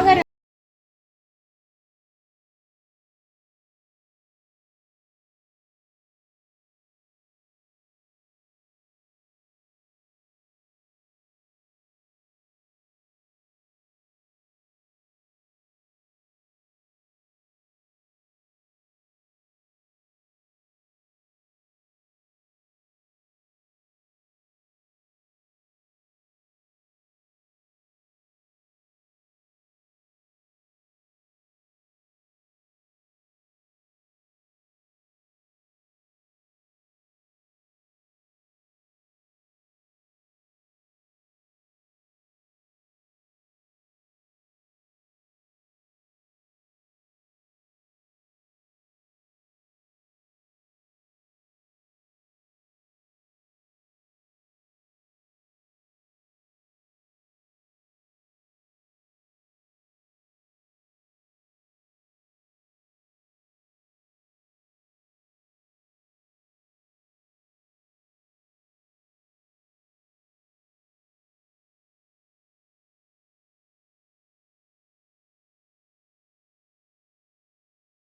வாங்க.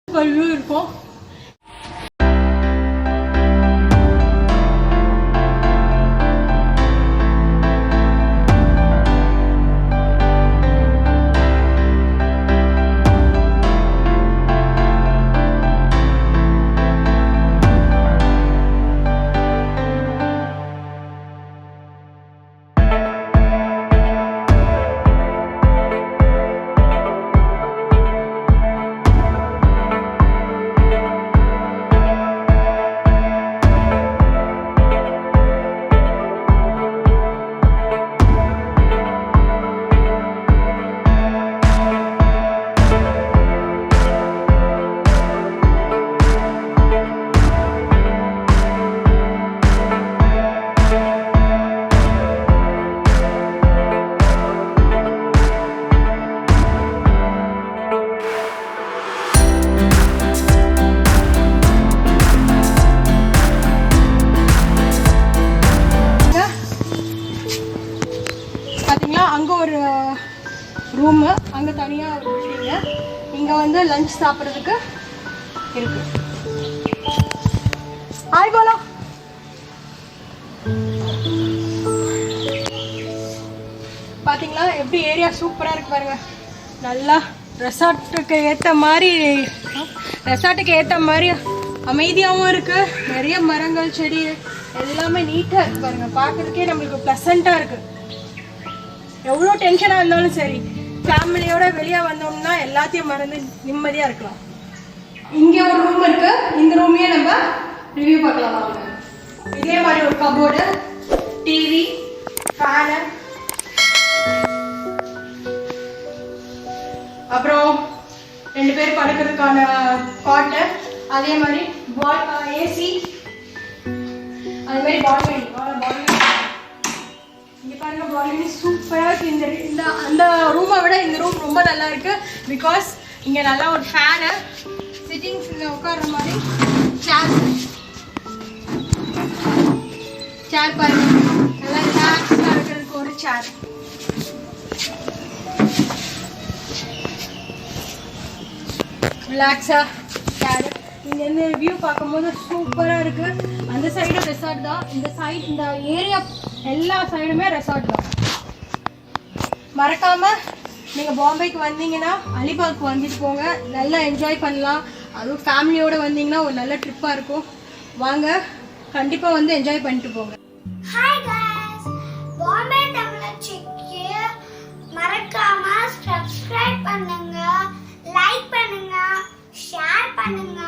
வியூ இருக்கும். அங்கே ஒரு ரூமு, அங்கே தனியாக ஒரு பில்டிங்கு. இங்கே வந்து லஞ்ச் சாப்பிட்றதுக்கு இருக்கு. Hi polo. பார்த்தீங்களா எப்படி ஏரியா சூப்பராக இருக்கு பாருங்க. நல்லா ரெசார்ட்டுக்கு ஏற்ற மாதிரி அமைதியாகவும் இருக்கு. நிறைய மரங்கள் செடி எல்லாமே நீட்டாக இருக்கு பாருங்க. பார்க்கறதுக்கே நம்மளுக்கு ப்ளசண்ட்டாக இருக்கு. எவ்வளோ டென்ஷனாக இருந்தாலும் சரி, ஃபேமிலியோட வெளியே வந்தோம்னா எல்லாத்தையும் மறந்து நிம்மதியாக இருக்கலாம். இங்கே ஒரு ரூம் இருக்கு. இந்த ரூமையே நம்ம ரிவ்யூ பார்க்கலாம் வாங்க. இதே மாதிரி ஒரு கபோர்டு, டிவி, ஃபேனு, அப்புறம் 2 பேர் படுக்கிறதுக்கான காட்டு, அதே மாதிரி ஏசி, அதே மாதிரி பால்கனி. இங்கே பாருங்க, பால்கனி சூப்பராக இருக்குது. இந்த அந்த ரூமை விட இந்த ரூம் ரொம்ப நல்லா இருக்கு. பிகாஸ் இங்கே நல்லா ஒரு ஃபேனு, சிட்டிங்ஸ் இங்கே உட்கார்ற மாதிரி சேர் பாருங்க, நல்லா ரிலாக்ஸாக இருக்கிறதுக்கு ஒரு சேர். ரிலாக்ஸாக சேர். இங்கேருந்து வியூ பார்க்கும்போது சூப்பராக இருக்குது. அந்த சைடும் ரெசார்ட் தான், இந்த ஏரியா எல்லா சைடுமே ரெசார்ட் தான். மறக்காமல் நீங்கள் பாம்பேக்கு வந்தீங்கன்னா அலிபாக் வந்துட்டு போங்க. நல்லா என்ஜாய் பண்ணலாம். அதுவும் ஃபேமிலியோடு வந்தீங்கன்னா ஒரு நல்ல ட்ரிப்பாக இருக்கும். வாங்க, கண்டிப்பாக வந்து என்ஜாய் பண்ணிட்டு போங்க. ஹாய் गाइस, பாம்பே தமிழச்சிக்கு மறக்காம சப்ஸ்கிரைப் பண்ணுங்க, லைக் பண்ணுங்க, ஷேர் பண்ணுங்க.